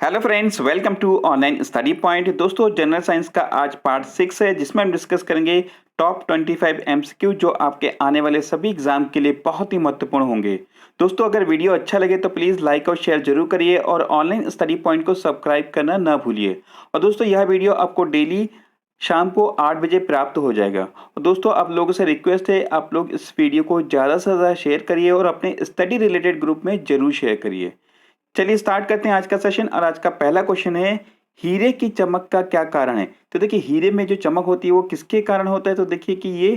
Hello friends, welcome to online study point. दोस्तों, general science का आज पार्ट 6 है जिसमें हम डिस्कस करेंगे टॉप 25 एमसीक्यू जो आपके आने वाले सभी एग्जाम के लिए बहुत ही महत्वपूर्ण होंगे। दोस्तों, अगर वीडियो अच्छा लगे तो प्लीज़ लाइक और शेयर जरूर करिए और ऑनलाइन स्टडी पॉइंट को सब्सक्राइब करना ना भूलिए। और दोस्तों, यह वीडियो आपको डेली शाम को 8 बजे प्राप्त हो जाएगा। और दोस्तों, आप लोगों से रिक्वेस्ट है, आप लोग इस वीडियो को ज़्यादा से ज़्यादा शेयर करिए और अपने स्टडी रिलेटेड ग्रुप में जरूर शेयर करिए। चलिए स्टार्ट करते हैं आज का सेशन। और आज का पहला क्वेश्चन है, हीरे की चमक का क्या कारण है। तो देखिए, हीरे में जो चमक होती है वो किसके कारण होता है। तो देखिए कि ये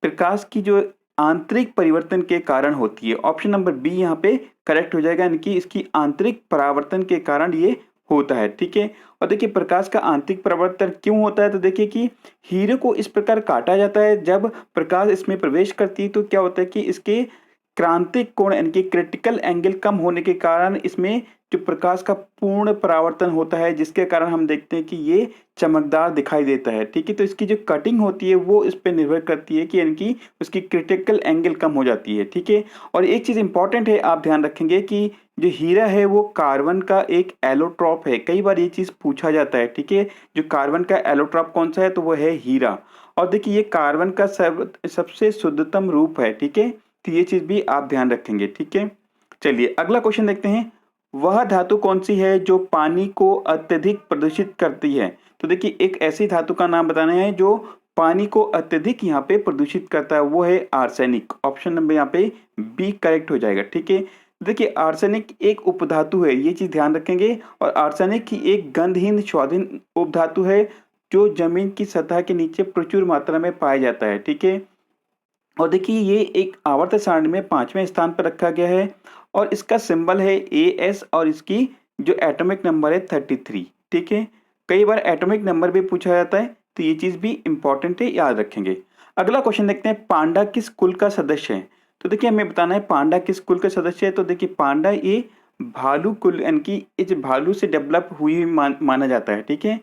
प्रकाश की जो आंतरिक परिवर्तन के कारण होती है। ऑप्शन नंबर बी यहाँ पे करेक्ट हो जाएगा, यानी कि इसकी आंतरिक परावर्तन के कारण ये होता है। ठीक है। और देखिए, प्रकाश का आंतरिक परावर्तन क्यों होता है। तो देखिए कि हीरे को इस प्रकार काटा जाता है, जब प्रकाश इसमें प्रवेश करती है तो क्या होता है कि इसके क्रांतिक कोण यानी कि क्रिटिकल एंगल कम होने के कारण इसमें जो प्रकाश का पूर्ण परावर्तन होता है, जिसके कारण हम देखते हैं कि ये चमकदार दिखाई देता है। ठीक है। तो इसकी जो कटिंग होती है वो इस पे निर्भर करती है कि यानी कि उसकी क्रिटिकल एंगल कम हो जाती है। ठीक है। और एक चीज़ इंपॉर्टेंट है, आप ध्यान रखेंगे कि जो हीरा है वो कार्बन का एक एलोट्रॉप है। कई बार ये चीज़ पूछा जाता है। ठीक है। जो कार्बन का एलोट्रॉप कौन सा है, तो वो है हीरा। और देखिए, ये कार्बन का सबसे शुद्धतम रूप है। ठीक है। तो ये चीज भी आप ध्यान रखेंगे। ठीक है। चलिए अगला क्वेश्चन देखते हैं, वह धातु कौन सी है जो पानी को अत्यधिक प्रदूषित करती है। तो देखिए, एक ऐसी धातु का नाम बताना है जो पानी को अत्यधिक यहाँ पे प्रदूषित करता है, वो है आर्सेनिक। ऑप्शन नंबर यहाँ पे बी करेक्ट हो जाएगा। ठीक है। देखिए, आर्सेनिक एक उपधातु है, ये चीज ध्यान रखेंगे। और आर्सेनिक की एक गंधहीन स्वाधीन उपधातु है जो जमीन की सतह के नीचे प्रचुर मात्रा में पाया जाता है। ठीक है। और देखिए, ये एक आवर्त सारणी में 5वें स्थान पर रखा गया है और इसका सिंबल है AS और इसकी जो एटॉमिक नंबर है 33। ठीक है। कई बार एटॉमिक नंबर भी पूछा जाता है, तो ये चीज भी इंपॉर्टेंट है, याद रखेंगे। अगला क्वेश्चन देखते हैं, पांडा किस कुल का सदस्य है। तो देखिए, हमें बताना है पांडा किस कुल का सदस्य है। तो देखिए, पांडा ये भालू कुल यानी कि इस भालू से डेवलप हुई माना जाता है। ठीक है।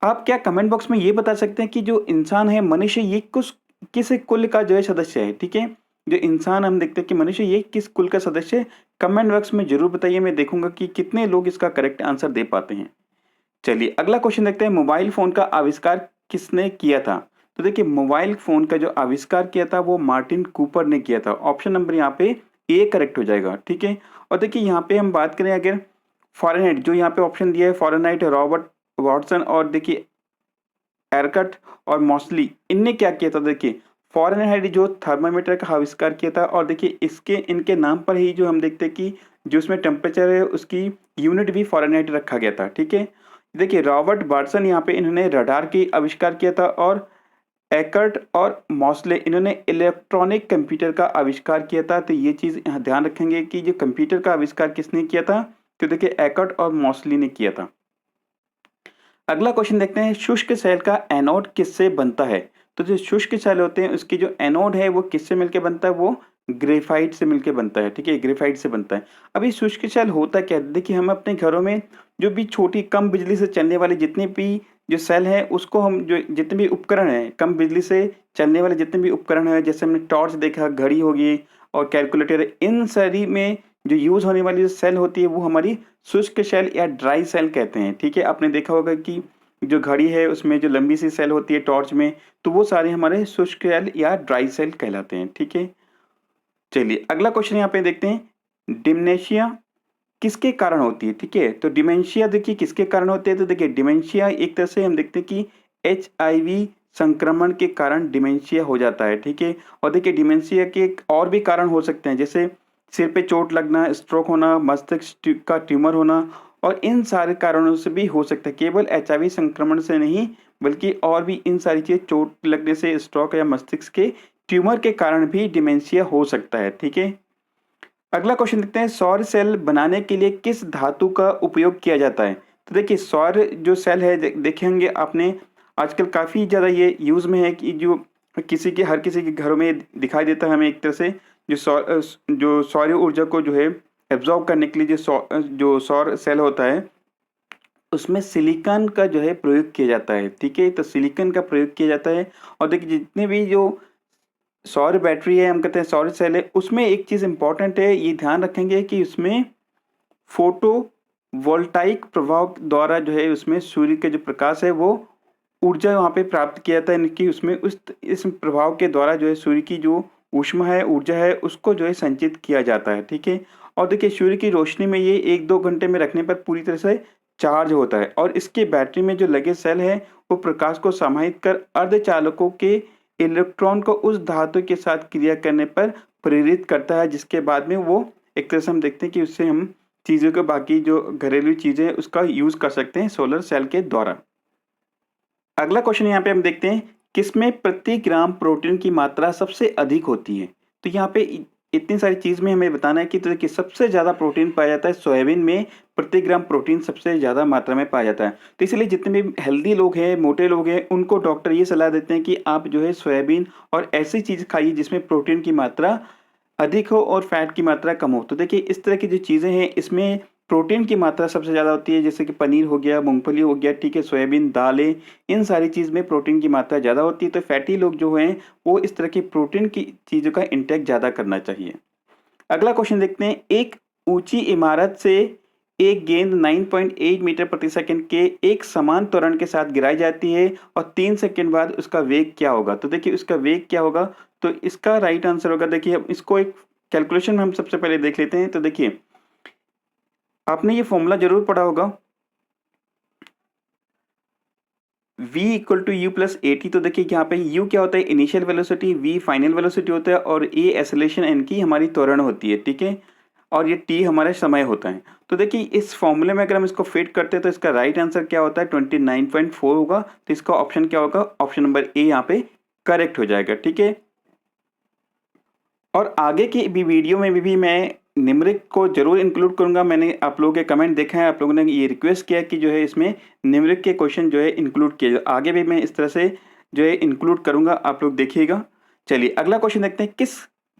आप क्या कमेंट बॉक्स में ये बता सकते हैं कि जो इंसान है, मनुष्य, ये किस कुल का जो है सदस्य है। ठीक है। जो इंसान हम देखते हैं कि मनुष्य, ये किस कुल का सदस्य है। कमेंट बॉक्स में जरूर बताइए, मैं देखूंगा कि कितने लोग इसका करेक्ट आंसर दे पाते हैं। चलिए अगला क्वेश्चन देखते हैं, मोबाइल फोन का आविष्कार किसने किया था। तो देखिए, मोबाइल फोन का जो आविष्कार किया था वो मार्टिन कूपर ने किया था। ऑप्शन नंबर यहाँ पे ए करेक्ट हो जाएगा। ठीक है। और देखिए, यहाँ पे हम बात करें अगर फॉरेनहाइट, जो यहाँ पे ऑप्शन दिया है फॉरेनहाइट, रॉबर्ट वॉटसन और देखिए एरकट और मॉसली, इनने क्या किया था। देखिए, फॉरेनहाइट जो थर्मामीटर का आविष्कार किया था। और देखिए, इसके इनके नाम पर ही जो हम देखते हैं कि जो उसमें टेम्परेचर है उसकी यूनिट भी फॉरेनहाइट रखा गया था। ठीक है। देखिए, रॉबर्ट बार्सन यहाँ पे इन्होंने रडार की आविष्कार किया था और एकर्ट और मॉसले इन्होंने इलेक्ट्रॉनिक कंप्यूटर का आविष्कार किया था। तो ये चीज़ यहाँ ध्यान रखेंगे कि जो कंप्यूटर का आविष्कार किसने किया था। तो देखिए, एकर्ट और मॉसली ने किया था। अगला क्वेश्चन देखते हैं, शुष्क सेल का एनोड किससे बनता है। तो जो शुष्क सेल होते हैं उसकी जो एनोड है वो किससे मिलकर बनता है, वो ग्रेफाइट से मिलकर बनता है। ठीक है, ग्रेफाइट से बनता है। अभी शुष्क सेल होता क्या है, देखिए, हम अपने घरों में जो भी छोटी कम बिजली से चलने वाली जितनी भी जो सेल है, उसको हम जो जितने भी उपकरण है, कम बिजली से चलने वाले जितने भी उपकरण है, जैसे हमने टॉर्च देखा, घड़ी होगी और कैलकुलेटर, इन सारी में जो यूज होने वाली जो सेल होती है वो हमारी शुष्क सेल या ड्राई सेल कहते हैं। ठीक है। आपने देखा होगा कि जो घड़ी है उसमें जो लंबी सी सेल होती है टॉर्च में, तो वो सारे हमारे शुष्क सेल या ड्राई सेल कहलाते हैं। ठीक है। चलिए अगला क्वेश्चन यहाँ पे देखते हैं, डिमेंशिया किसके कारण होती है। ठीक है। तो डिमेंशिया देखिए किसके कारण होते हैं। तो देखिए, डिमेंशिया एक तरह से हम देखते हैं कि HIV संक्रमण के कारण डिमेंशिया हो जाता है। ठीक है। और देखिए, डिमेंशिया के और भी कारण हो सकते हैं, जैसे सिर पे चोट लगना, स्ट्रोक होना, मस्तिष्क का ट्यूमर होना, और इन सारे कारणों से भी हो सकता है। केवल HIV संक्रमण से नहीं, बल्कि और भी इन सारी चीजें, चोट लगने से, स्ट्रोक या मस्तिष्क के ट्यूमर के कारण भी डिमेंशिया हो सकता है। ठीक है। अगला क्वेश्चन देखते हैं, सौर सेल बनाने के लिए किस धातु का उपयोग किया जाता है। तो देखिए, सौर जो सेल है, देखेंगे आपने आजकल काफ़ी ज़्यादा ये यूज़ में है कि जो हर किसी के घरों में दिखाई देता है हमें एक तरह से, जो सौर ऊर्जा को जो है एब्जॉर्ब करने के लिए जो सौर सेल होता है, उसमें सिलिकॉन का जो है प्रयोग किया जाता है। ठीक है। तो सिलिकॉन का प्रयोग किया जाता है। और देखिए, जितने भी जो सौर बैटरी है, हम कहते हैं सौर सेल है, उसमें एक चीज़ इंपॉर्टेंट है, ये ध्यान रखेंगे कि उसमें फोटो वोल्टाइक प्रभाव द्वारा जो है उसमें सूर्य के जो प्रकाश है वो ऊर्जा वहाँ पे प्राप्त किया जाता है, यानी कि उसमें इस प्रभाव के द्वारा जो है सूर्य की जो ऊष्मा है, ऊर्जा है, उसको जो है संचित किया जाता है, ठीक है। और देखिए सूर्य की रोशनी में ये 1-2 घंटे में रखने पर पूरी तरह से चार्ज होता है और इसके बैटरी में जो लगे सेल है वो प्रकाश को समाहित कर अर्धचालकों के इलेक्ट्रॉन को उस धातु के साथ क्रिया करने पर प्रेरित करता है, जिसके बाद में वो एक तरह से हम देखते हैं कि उससे हम चीज़ों को, बाकी जो घरेलू चीज़ें हैं उसका यूज़ कर सकते हैं सोलर सेल के द्वारा। अगला क्वेश्चन यहाँ पे हम देखते हैं, किसमें प्रति ग्राम प्रोटीन की मात्रा सबसे अधिक होती है? तो यहाँ पे इतनी सारी चीज़ में हमें बताना है कि तो देखिए सबसे ज़्यादा प्रोटीन पाया जाता है सोयाबीन में, प्रति ग्राम प्रोटीन सबसे ज़्यादा मात्रा में पाया जाता है। तो इसलिए जितने भी हेल्दी लोग हैं, मोटे लोग हैं, उनको डॉक्टर ये सलाह देते हैं कि आप जो है सोयाबीन और ऐसी चीज़ खाइए जिसमें प्रोटीन की मात्रा अधिक हो और फैट की मात्रा कम हो। तो देखिए इस तरह की जो चीज़ें हैं इसमें प्रोटीन की मात्रा सबसे ज़्यादा होती है, जैसे कि पनीर हो गया, मूँगफली हो गया, ठीक है, सोयाबीन, दालें, इन सारी चीज़ में प्रोटीन की मात्रा ज़्यादा होती है। तो फैटी लोग जो हैं वो इस तरह की प्रोटीन की चीज़ों का इंटेक ज़्यादा करना चाहिए। अगला क्वेश्चन देखते हैं, एक ऊँची इमारत से एक गेंद 9.8 मीटर प्रति सेकंड के एक समान त्वरण के साथ गिराई जाती है और 3 सेकंड बाद उसका वेग क्या होगा? तो देखिए उसका वेग क्या होगा? तो इसका राइट आंसर होगा, देखिए अब इसको एक कैलकुलेशन में हम सबसे पहले देख लेते हैं। तो देखिए आपने ये फॉर्मूला ज़रूर पढ़ा होगा, v equal to u plus a t. तो देखिए यहाँ पे u क्या होता है? Initial velocity, v final velocity होता है और a एक्सेलरेशन n की हमारी त्वरण होती है, ठीक है, और ये t हमारा समय होता है। तो देखिए इस फॉर्मूले में अगर हम इसको फिट करते हैं तो इसका राइट आंसर क्या होता है? 29.4 होगा। तो इसका ऑप्शन क्या होगा? ऑप्शन नंबर ए यहाँ पे करेक्ट हो जाएगा, ठीक है। और आगे की भी वीडियो में भी मैं न्यूमेरिक को ज़रूर इंक्लूड करूँगा। मैंने आप लोगों के कमेंट देखा है, आप लोगों ने ये रिक्वेस्ट किया कि जो है इसमें न्यूमेरिक के क्वेश्चन जो है इंक्लूड किए जाए। आगे भी मैं इस तरह से जो है इंक्लूड करूँगा, आप लोग देखिएगा। चलिए अगला क्वेश्चन देखते हैं,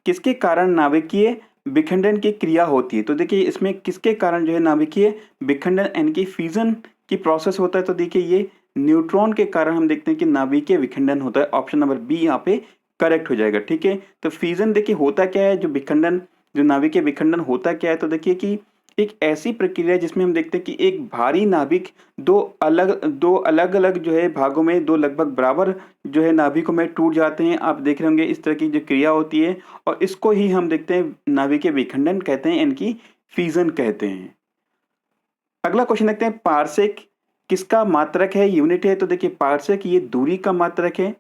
किसके कारण नाभिकीय विखंडन की क्रिया होती है? तो देखिए इसमें किसके कारण जो है नाभिकीय विखंडन यानी कि फ्यूजन की प्रोसेस होता है? तो देखिए ये न्यूट्रॉन के कारण हम देखते हैं कि नाभिकीय विखंडन होता है। ऑप्शन नंबर बी यहाँ पे करेक्ट हो जाएगा, ठीक है। तो फ्यूजन देखिए होता क्या है, जो विखंडन, जो नाभिकीय विखंडन होता क्या है? तो देखिए कि एक ऐसी प्रक्रिया है जिसमें हम देखते हैं कि एक भारी नाभिक दो अलग अलग जो है भागों में, दो लगभग बराबर जो है नाभिकों में टूट जाते हैं। आप देख रहे होंगे इस तरह की जो क्रिया होती है और इसको ही हम देखते हैं नाभिकीय विखंडन कहते हैं, इनकी फ्यूजन कहते हैं। अगला क्वेश्चन देखते हैं, पारसेक किसका मात्रक है, यूनिट है? तो देखिए पारसेक ये दूरी का मात्रक है।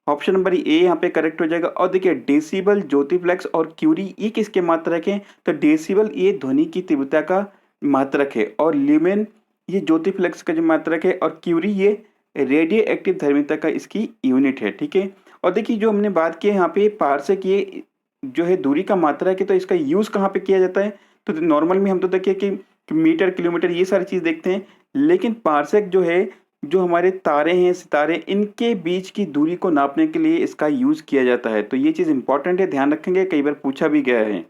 ऑप्शन नंबर ए यहाँ पे करेक्ट हो जाएगा। और देखिए डेसिबल, ज्योतिफ्लेक्स और क्यूरी ये किसके मात्रक हैं? तो डेसिबल ये ध्वनि की तीव्रता का मात्रक है और ल्यूमेन ये ज्योतिफ्लेक्स का जो मात्रक है और क्यूरी ये रेडियो एक्टिव धर्मिता का इसकी यूनिट है, ठीक है। और देखिए जो हमने बात की है यहाँ पे पारसेक ये जो है दूरी का मात्रक है, तो इसका यूज़ कहाँ पे किया जाता है? तो नॉर्मल में हम तो देखिए कि मीटर, किलोमीटर ये सारी चीज़ देखते हैं, लेकिन पारसेक जो है, जो हमारे तारे हैं, सितारे, इनके बीच की दूरी को नापने के लिए इसका यूज़ किया जाता है। तो ये चीज़ इंपॉर्टेंट है, ध्यान रखेंगे, कई बार पूछा भी गया है।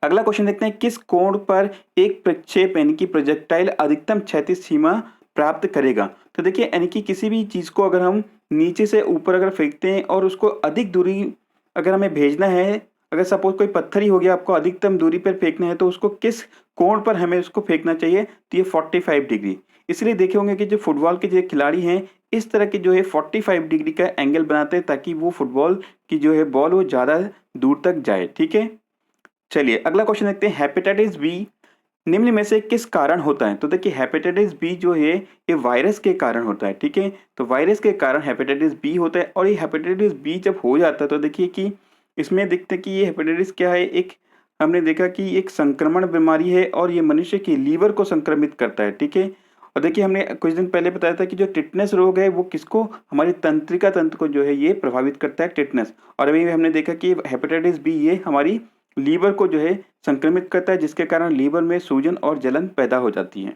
अगला क्वेश्चन देखते हैं, किस कोण पर एक प्रक्षेप यानी कि प्रोजेक्टाइल अधिकतम क्षैतिज सीमा प्राप्त करेगा? तो देखिए यानी कि किसी भी चीज़ को अगर हम नीचे से ऊपर अगर फेंकते हैं और उसको अधिक दूरी अगर हमें भेजना है, अगर सपोज कोई पत्थर ही हो गया, आपको अधिकतम दूरी पर फेंकना है, तो उसको किस कोण पर हमें उसको फेंकना चाहिए? तो ये 45 डिग्री। इसलिए देखे होंगे कि जो फुटबॉल के जो खिलाड़ी हैं इस तरह के जो है 45 डिग्री का एंगल बनाते हैं ताकि वो फुटबॉल की जो है बॉल वो ज़्यादा दूर तक जाए, ठीक है। चलिए अगला क्वेश्चन देखते हैं, हेपेटाइटिस बी निम्न में से किस कारण होता है? तो देखिए हेपेटाइटिस बी जो है ये वायरस के कारण होता है, ठीक है। तो वायरस के कारण हेपेटाइटिस बी होता है और ये हेपेटाइटिस बी जब हो जाता है तो देखिए कि इसमें देखते हैं कि ये हेपेटाइटिस क्या है, एक हमने देखा कि एक संक्रमण बीमारी है और ये मनुष्य की लीवर को संक्रमित करता है, ठीक है। और देखिए हमने कुछ दिन पहले बताया था कि जो टिटनेस रोग है वो किसको, हमारी तंत्रिका तंत्र को जो है ये प्रभावित करता है, टिटनेस। और अभी हमने देखा कि हेपेटाइटिस बी ये हमारी लीवर को जो है संक्रमित करता है, जिसके कारण लीवर में सूजन और जलन पैदा हो जाती है।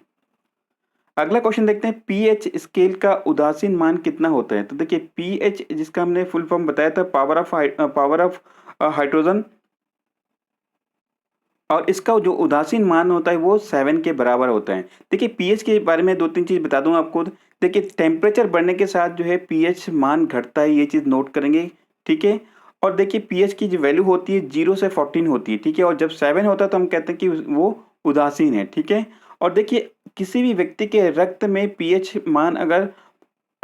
अगला क्वेश्चन देखते हैं, पीएच स्केल का उदासीन मान कितना होता है? तो देखिए पीएच जिसका हमने फुल फॉर्म बताया था, पावर ऑफ हाइड्रोजन, और इसका जो उदासीन मान होता है वो 7 के बराबर होता है। देखिए पीएच के बारे में 2-3 चीज़ बता दूं आपको। देखिए टेम्परेचर बढ़ने के साथ जो है पीएच मान घटता है, ये चीज़ नोट करेंगे, ठीक है। और देखिए पीएच की जो वैल्यू होती है 0 से 14 होती है, ठीक है। और जब 7 होता है तो हम कहते हैं कि वो उदासीन है, ठीक है। और देखिए किसी भी व्यक्ति के रक्त में पीएच मान अगर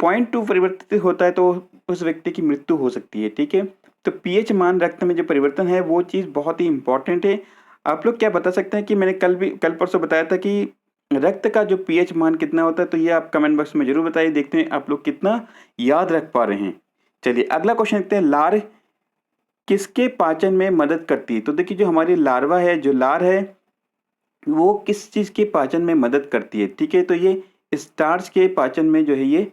0.2 परिवर्तित होता है तो उस व्यक्ति की मृत्यु हो सकती है, ठीक है। तो पीएच मान रक्त में जो परिवर्तन है वो चीज़ बहुत ही इंपॉर्टेंट है। आप लोग क्या बता सकते हैं कि मैंने कल परसों बताया था कि रक्त का जो पीएच मान कितना होता है, तो ये आप कमेंट बॉक्स में ज़रूर बताइए, देखते हैं आप लोग कितना याद रख पा रहे हैं। चलिए अगला क्वेश्चन देखते हैं, लार किसके पाचन में मदद करती है? तो देखिए जो हमारी लार्वा है, जो लार है, वो किस चीज़ के पाचन में मदद करती है, ठीक है। तो ये स्टार्च के पाचन में जो है ये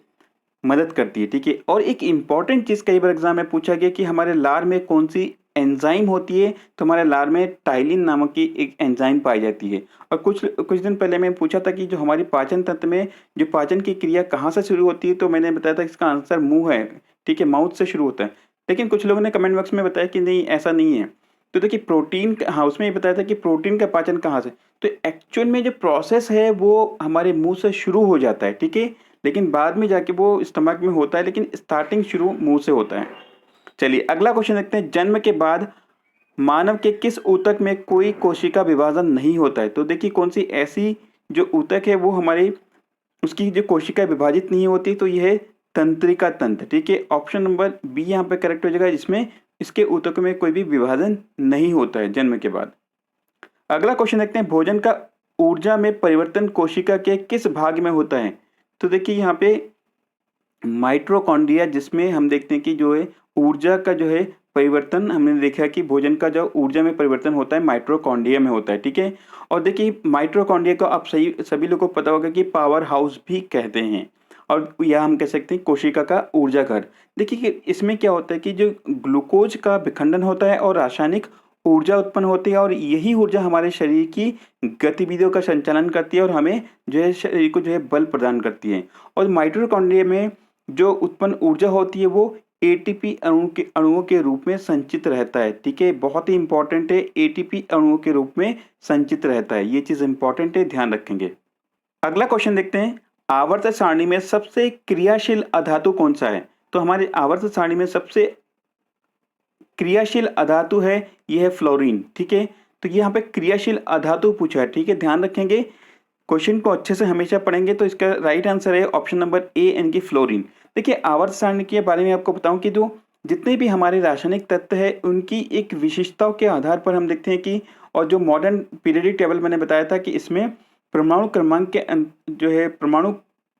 मदद करती है, ठीक है। और एक इम्पॉर्टेंट चीज़ कई बार एग्जाम में पूछा गया कि हमारे लार में कौन सी एंजाइम होती है, तो हमारे लार में टाइलिन नामक की एक एंजाइम पाई जाती है। और कुछ कुछ दिन पहले मैं पूछा था कि जो हमारी पाचन तंत्र में जो पाचन की क्रिया कहाँ से शुरू होती है, तो मैंने बताया था इसका आंसर मुंह है, ठीक है, माउथ से शुरू होता है। लेकिन कुछ लोगों ने कमेंट बॉक्स में बताया कि नहीं ऐसा नहीं है। तो देखिए प्रोटीन, हाँ उसमें ये बताया था कि प्रोटीन का पाचन कहाँ से, तो एक्चुअल में जो प्रोसेस है वो हमारे मुंह से शुरू हो जाता है, ठीक है। लेकिन बाद में जाके वो स्टमक में होता है, लेकिन स्टार्टिंग शुरू मुंह से होता है। चलिए अगला क्वेश्चन देखते हैं, जन्म के बाद मानव के किस ऊतक में कोई कोशिका विभाजन नहीं होता है? तो देखिए कौन सी ऐसी जो ऊतक है वो हमारी उसकी जो कोशिका विभाजित नहीं होती, तो यह है तंत्रिका तंत्र, ठीक है। ऑप्शन नंबर बी यहाँ पे करेक्ट हो जाएगा, जिसमें इसके ऊतक में कोई भी विभाजन नहीं होता है जन्म के बाद। अगला क्वेश्चन देखते हैं, भोजन का ऊर्जा में परिवर्तन कोशिका के किस भाग में होता है? तो देखिए यहाँ पे माइटोकॉन्ड्रिया, जिसमें हम देखते हैं कि जो है ऊर्जा का जो है परिवर्तन, हमने देखा कि भोजन का जो ऊर्जा में परिवर्तन होता है माइटोकॉन्ड्रिया में होता है, ठीक है। और देखिए माइटोकॉन्ड्रिया को आप सभी लोगों को पता होगा कि पावर हाउस भी कहते हैं, और या हम कह सकते हैं कोशिका का ऊर्जा घर। देखिए कि इसमें क्या होता है कि जो ग्लूकोज का विखंडन होता है और रासायनिक ऊर्जा उत्पन्न होती है, और यही ऊर्जा हमारे शरीर की गतिविधियों का संचालन करती है और हमें जो है शरीर को जो है बल प्रदान करती है। और माइटोकॉन्ड्रिया में जो उत्पन्न ऊर्जा होती है वो एटीपी अणुओं के रूप में संचित रहता है, ठीक है। बहुत ही इंपॉर्टेंट है, एटीपी अणुओं के रूप में संचित रहता है, ये चीज़ इंपॉर्टेंट है, ध्यान रखेंगे। अगला क्वेश्चन देखते हैं, आवर्त सारणी में सबसे क्रियाशील अधातु कौन सा है? तो हमारे आवर्त सारणी में सबसे क्रियाशील अधातु है, यह है फ्लोरीन, ठीक है। तो यहाँ पे क्रियाशील अधातु पूछा है, ठीक है, ध्यान रखेंगे। क्वेश्चन को अच्छे से हमेशा पढ़ेंगे तो इसका राइट आंसर है ऑप्शन नंबर ए यानी कि फ्लोरीन। देखिए आवर्त सारणी के बारे में आपको बताऊं कि जो जितने भी हमारे रासायनिक तत्व है उनकी एक विशिष्टताओं के आधार पर हम देखते हैं कि, और जो मॉडर्न पीरियडिक टेबल मैंने बताया था कि इसमें परमाणु क्रमांक के जो है परमाणु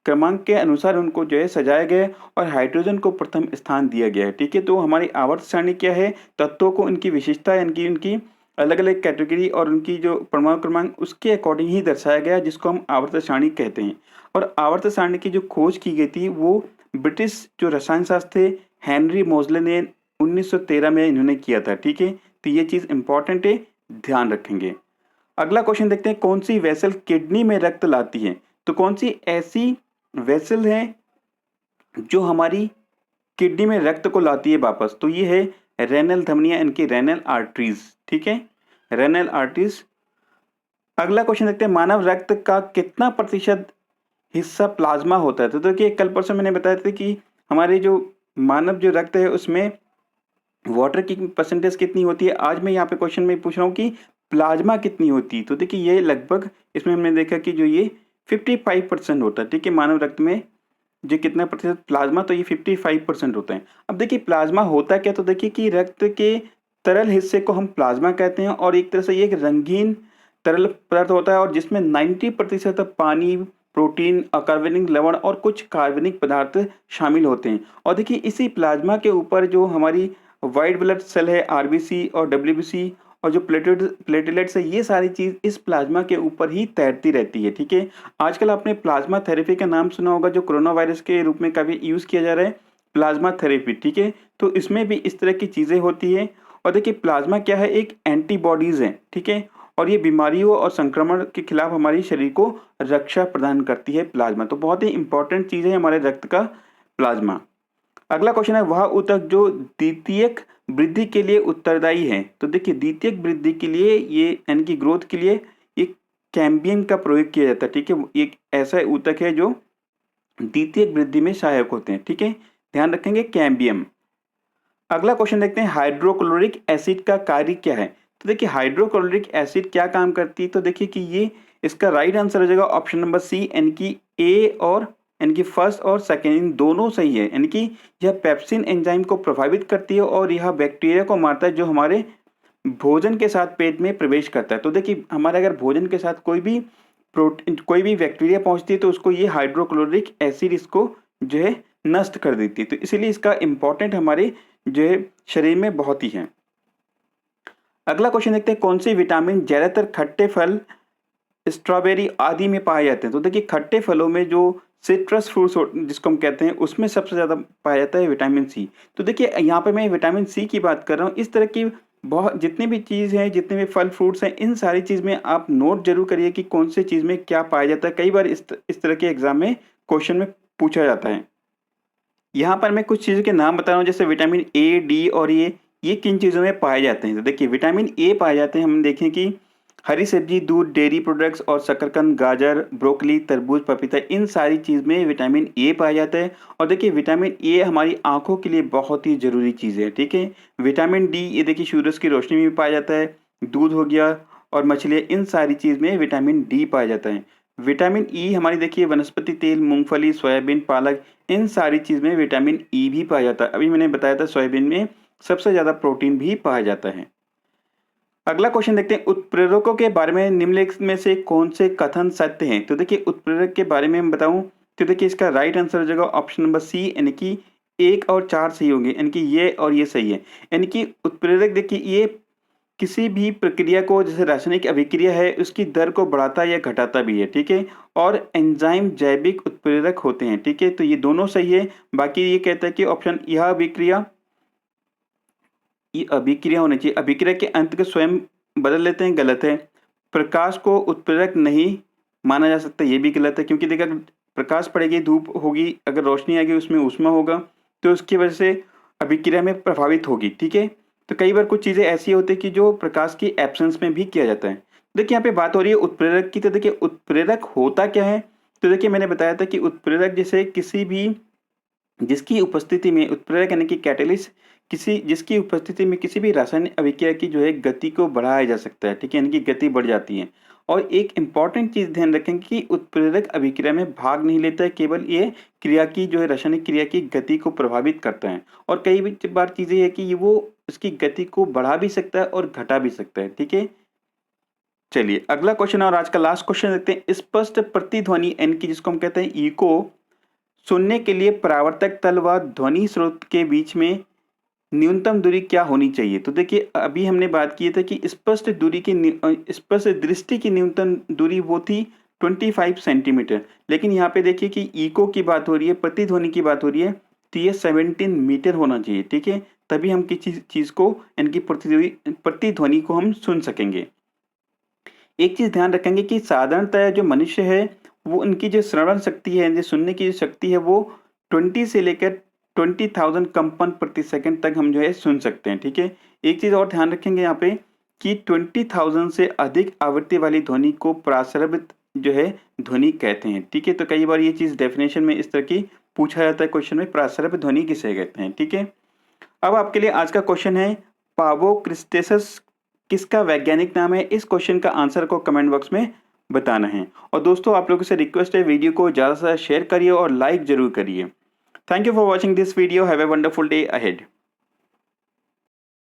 क्रमांक के अनुसार उनको जो है सजाया गया है और हाइड्रोजन को प्रथम स्थान दिया गया है, ठीक है। तो हमारी आवर्त सारणी क्या है, तत्वों को उनकी विशेषता यानी कि उनकी अलग अलग कैटेगरी और उनकी जो परमाणु क्रमांक उसके अकॉर्डिंग ही दर्शाया गया, जिसको हम आवर्त सारणी कहते हैं। और आवर्त सारणी की जो खोज की गई थी वो ब्रिटिश जो रसायन शास्त्र थे हेनरी मोजले ने 1913 में इन्होंने किया था, ठीक है। तो ये चीज़ इंपॉर्टेंट है, ध्यान रखेंगे। अगला क्वेश्चन देखते हैं, कौन सी वेसल किडनी में रक्त लाती है? तो कौन सी ऐसी वेसल है जो हमारी किडनी में रक्त को लाती है वापस? तो ये है रेनल धमनियां, इनकी रेनल आर्टरीज, ठीक है, रेनल आर्टरीज। अगला क्वेश्चन देखते हैं, मानव रक्त का कितना प्रतिशत हिस्सा प्लाज्मा होता है? तो देखिए कल परसों मैंने बताया था कि हमारे जो मानव जो रक्त है उसमें वाटर की परसेंटेज कितनी होती है। आज मैं यहाँ पे क्वेश्चन में पूछ रहा हूँ कि प्लाज्मा कितनी होती है। तो देखिए ये लगभग इसमें हमने देखा कि जो ये 55% होता है, ठीक है। मानव रक्त में जो कितना प्रतिशत प्लाज्मा, तो ये 55% होता है। अब देखिए प्लाज्मा होता क्या, तो देखिए कि रक्त के तरल हिस्से को हम प्लाज्मा कहते हैं, और एक तरह से ये एक रंगीन तरल पदार्थ होता है और जिसमें 90% पानी, प्रोटीन, अकार्बनिक लवण और कुछ कार्बनिक पदार्थ शामिल होते हैं। और देखिए इसी प्लाज्मा के ऊपर जो हमारी वाइट ब्लड सेल है, आरबीसी और डब्ल्यूबीसी, और जो प्लेटलेट्स है, ये सारी चीज़ इस प्लाज्मा के ऊपर ही तैरती रहती है, ठीक है। आजकल आपने प्लाज्मा थेरेपी का नाम सुना होगा, जो कोरोना वायरस के रूप में काफ़ी यूज़ किया जा रहा है, प्लाज्मा थेरेपी, ठीक है। तो इसमें भी इस तरह की चीज़ें होती है। और देखिए प्लाज्मा क्या है, एक एंटीबॉडीज़ है, ठीक है, और ये बीमारियों और संक्रमण के खिलाफ हमारी शरीर को रक्षा प्रदान करती है प्लाज्मा। तो बहुत ही इंपॉर्टेंट चीज़ है हमारे रक्त का प्लाज्मा। अगला क्वेश्चन है, वह ऊतक जो द्वितीयक वृद्धि के लिए उत्तरदायी है? तो देखिए द्वितीयक वृद्धि के लिए ये यानी कि ग्रोथ के लिए एक कैम्बियम का प्रयोग किया जाता है, ठीक है। एक ऐसा ऊतक है जो द्वितीयक वृद्धि में सहायक होते हैं, ठीक है, ध्यान रखेंगे कैम्बियम। अगला क्वेश्चन देखते हैं, हाइड्रोक्लोरिक एसिड का कार्य क्या है? तो देखिए हाइड्रोक्लोरिक एसिड क्या काम करती है? तो देखिए कि ये इसका राइट आंसर हो जाएगा ऑप्शन नंबर सी, यानी कि ए और यानी कि फर्स्ट और सेकेंड इन दोनों सही है। यानी कि यह पेप्सिन एंजाइम को प्रभावित करती है और यह बैक्टीरिया को मारता है जो हमारे भोजन के साथ पेट में प्रवेश करता है। तो देखिए हमारे अगर भोजन के साथ कोई भी बैक्टीरिया पहुंचती है तो उसको ये हाइड्रोक्लोरिक एसिड इसको जो है नष्ट कर देती है। तो इसीलिए इसका इम्पोर्टेंट हमारे जो है शरीर में बहुत ही है। अगला क्वेश्चन देखते हैं, कौन से विटामिन ज्यादातर खट्टे फल, स्ट्रॉबेरी आदि में पाए जाते हैं। तो देखिए खट्टे फलों में जो सिट्रस फ्रूट्स जिसको हम कहते हैं उसमें सबसे ज़्यादा पाया जाता है विटामिन सी। तो देखिए यहाँ पे मैं विटामिन सी की बात कर रहा हूँ। इस तरह की बहुत जितनी भी चीज़ हैं, जितने भी फल फ्रूट्स हैं, इन सारी चीज़ में आप नोट जरूर करिए कि कौन सी चीज़ में क्या पाया जाता है। कई बार इस तरह के एग्जाम में क्वेश्चन में पूछा जाता है। यहाँ पर मैं कुछ चीज़ों के नाम बता रहा हूँ, जैसे विटामिन ए, डी और ये किन चीज़ों में पाए जाते हैं। तो देखिए विटामिन ए पाए जाते हैं, हम देखें कि हरी सब्जी, दूध, डेयरी प्रोडक्ट्स और शकरकंद, गाजर, ब्रोकली, तरबूज, पपीता, इन सारी चीज़ में विटामिन ए पाया जाता है। और देखिए विटामिन ए हमारी आंखों के लिए बहुत ही ज़रूरी चीज़ है, ठीक है। विटामिन डी ये देखिए सूरज की रोशनी में भी पाया जाता है। दूध हो गया और मछलियाँ, इन सारी चीज़ में विटामिन डी पाया जाता है। विटामिन ई हमारी देखिए वनस्पति तेल, मूंगफली, सोयाबीन, पालक, इन सारी चीज़ में विटामिन ई भी पाया जाता है। अभी मैंने बताया था सोयाबीन में सबसे ज़्यादा प्रोटीन भी पाया जाता है। अगला क्वेश्चन देखते हैं, उत्प्रेरकों के बारे में निम्नलिखित में से कौन से कथन सत्य हैं। तो देखिए उत्प्रेरक के बारे में मैं बताऊं तो देखिए इसका राइट आंसर हो जाएगा ऑप्शन नंबर सी, यानी कि 1 और 4 सही होंगे, यानी कि ये और ये सही है। यानी कि उत्प्रेरक देखिए ये किसी भी प्रक्रिया को, जैसे रासायनिक अभिक्रिया है, उसकी दर को बढ़ाता या घटाता भी है, ठीक है। और एंजाइम जैविक उत्प्रेरक होते हैं, ठीक है। तो ये दोनों सही है। बाकी ये कहता है कि ऑप्शन ये अभिक्रिया होनी चाहिए, अभिक्रिया के अंत को स्वयं बदल लेते हैं, गलत है। प्रकाश को उत्प्रेरक नहीं माना जा सकता, ये भी गलत है, क्योंकि देखिए अगर प्रकाश पड़ेगी, धूप होगी, अगर रोशनी आएगी उसमें ऊष्मा होगा तो उसकी वजह से अभिक्रिया में प्रभावित होगी, ठीक है। तो कई बार कुछ चीज़ें ऐसी होती है कि जो प्रकाश की एब्सेंस में भी किया जाता है। देखिए यहाँ पे बात हो रही है उत्प्रेरक की। तो देखिए उत्प्रेरक होता क्या है। तो देखिए मैंने बताया था कि उत्प्रेरक जैसे किसी भी जिसकी उपस्थिति में उत्प्रेरक यानी कि कैटलिस्ट जिसकी उपस्थिति में किसी भी रासायनिक अभिक्रिया की जो है गति को बढ़ाया जा सकता है, ठीक है, यानी कि गति बढ़ जाती है। और एक इम्पॉर्टेंट चीज़ ध्यान रखेंगे कि उत्प्रेरक अभिक्रिया में भाग नहीं लेता है, केवल ये क्रिया की जो है रासायनिक क्रिया की गति को प्रभावित करता है। और कई बार चीज़ें है कि वो इसकी गति को बढ़ा भी सकता है और घटा भी सकता है, ठीक है। चलिए अगला क्वेश्चन और आज का लास्ट क्वेश्चन देखते हैं, स्पष्ट प्रतिध्वनि यानी कि जिसको हम कहते हैं इको सुनने के लिए परावर्तक तल व ध्वनि स्रोत के बीच में न्यूनतम दूरी क्या होनी चाहिए। तो देखिए अभी हमने बात की थी कि स्पष्ट दृष्टि की न्यूनतम दूरी वो थी 25 सेंटीमीटर, लेकिन यहाँ पे देखिए कि इको की बात हो रही है, प्रतिध्वनि की बात हो रही है, तो ये 17 मीटर होना चाहिए, ठीक है। तभी हम किसी चीज़ को यानी कि प्रतिध्वनि को हम सुन सकेंगे। एक चीज़ ध्यान रखेंगे कि साधारणतः जो मनुष्य है वो उनकी जो श्रवण शक्ति है, जो सुनने की जो शक्ति है, वो 20 से लेकर 20,000 कंपन प्रति सेकंड तक हम जो है सुन सकते हैं, ठीक है। एक चीज़ और ध्यान रखेंगे यहाँ पे कि 20,000 से अधिक आवृत्ति वाली ध्वनि को प्रासरबित जो है ध्वनि कहते हैं, ठीक है। तो कई बार ये चीज़ डेफिनेशन में इस तरह की पूछा जाता है क्वेश्चन में, प्रासरबित ध्वनि किसे कहते हैं, ठीक है। अब आपके लिए आज का क्वेश्चन है, पावोक्रिस्टेसस किसका वैज्ञानिक नाम है। इस क्वेश्चन का आंसर को कमेंट बॉक्स में बताना है। और दोस्तों आप लोगों से रिक्वेस्ट है, वीडियो को ज़्यादा से ज़्यादा शेयर करिए और लाइक जरूर करिए। Thank you for watching this video. Have a wonderful day ahead.